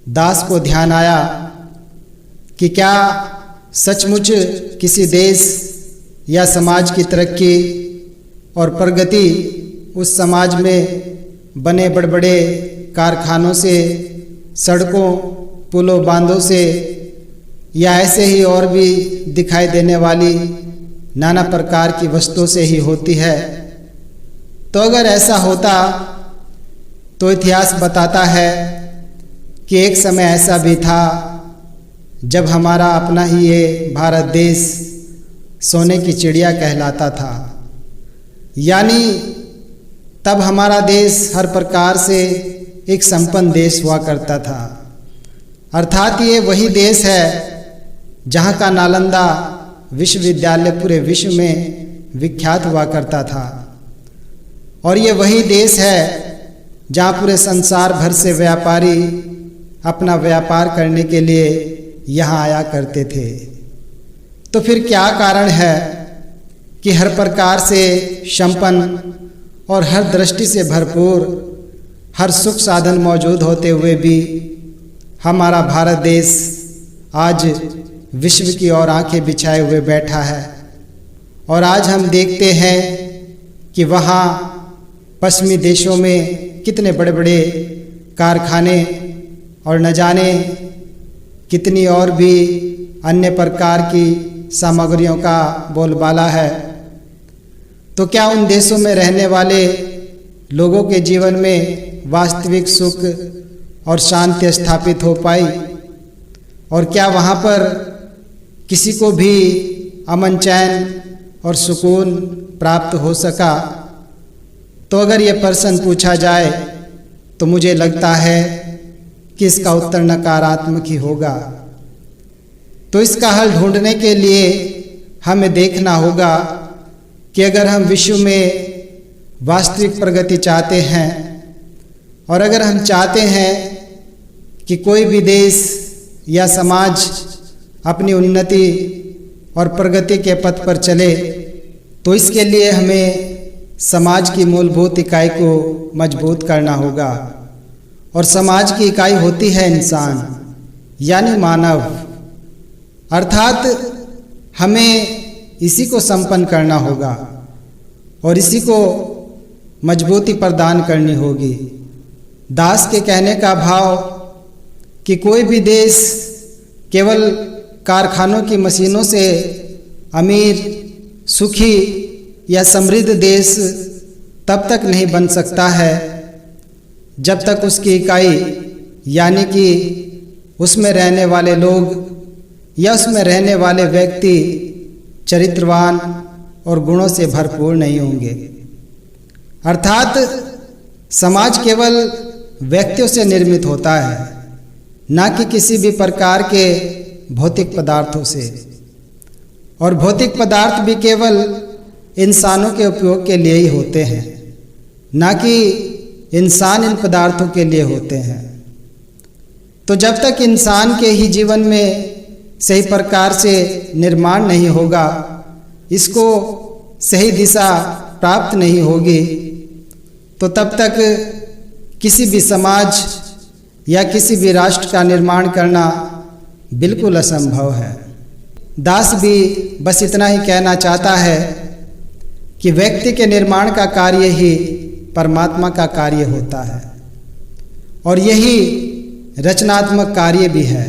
दास को ध्यान आया कि क्या सचमुच किसी देश या समाज की तरक्की और प्रगति उस समाज में बने बड़े बड़े कारखानों से, सड़कों, पुलों, बांधों से या ऐसे ही और भी दिखाई देने वाली नाना प्रकार की वस्तुओं से ही होती है। तो अगर ऐसा होता तो इतिहास बताता है कि एक समय ऐसा भी था जब हमारा अपना ही ये भारत देश सोने की चिड़िया कहलाता था। यानी तब हमारा देश हर प्रकार से एक संपन्न देश हुआ करता था। अर्थात ये वही देश है जहाँ का नालंदा विश्वविद्यालय पूरे विश्व में विख्यात हुआ करता था, और ये वही देश है जहाँ पूरे संसार भर से व्यापारी अपना व्यापार करने के लिए यहाँ आया करते थे। तो फिर क्या कारण है कि हर प्रकार से संपन्न और हर दृष्टि से भरपूर, हर सुख साधन मौजूद होते हुए भी हमारा भारत देश आज विश्व की ओर आंखें बिछाए हुए बैठा है। और आज हम देखते हैं कि वहाँ पश्चिमी देशों में कितने बड़े बड़े कारखाने और न जाने कितनी और भी अन्य प्रकार की सामग्रियों का बोलबाला है। तो क्या उन देशों में रहने वाले लोगों के जीवन में वास्तविक सुख और शांति स्थापित हो पाई? और क्या वहाँ पर किसी को भी अमन, चैन और सुकून प्राप्त हो सका? तो अगर ये प्रश्न पूछा जाए तो मुझे लगता है कि इसका उत्तर नकारात्मक ही होगा। तो इसका हल ढूंढने के लिए हमें देखना होगा कि अगर हम विश्व में वास्तविक प्रगति चाहते हैं और अगर हम चाहते हैं कि कोई भी देश या समाज अपनी उन्नति और प्रगति के पथ पर चले, तो इसके लिए हमें समाज की मूलभूत इकाई को मजबूत करना होगा। और समाज की इकाई होती है इंसान, यानी मानव। अर्थात हमें इसी को संपन्न करना होगा और इसी को मजबूती प्रदान करनी होगी। दास के कहने का भाव कि कोई भी देश केवल कारखानों की मशीनों से अमीर, सुखी या समृद्ध देश तब तक नहीं बन सकता है जब तक उसकी इकाई यानी कि उसमें रहने वाले लोग या उसमें रहने वाले व्यक्ति चरित्रवान और गुणों से भरपूर नहीं होंगे। अर्थात समाज केवल व्यक्तियों से निर्मित होता है, ना कि किसी भी प्रकार के भौतिक पदार्थों से। और भौतिक पदार्थ भी केवल इंसानों के उपयोग के लिए ही होते हैं, ना कि इंसान इन पदार्थों के लिए होते हैं। तो जब तक इंसान के ही जीवन में सही प्रकार से निर्माण नहीं होगा, इसको सही दिशा प्राप्त नहीं होगी, तो तब तक किसी भी समाज या किसी भी राष्ट्र का निर्माण करना बिल्कुल असंभव है। दास भी बस इतना ही कहना चाहता है कि व्यक्ति के निर्माण का कार्य ही परमात्मा का कार्य होता है और यही रचनात्मक कार्य भी है।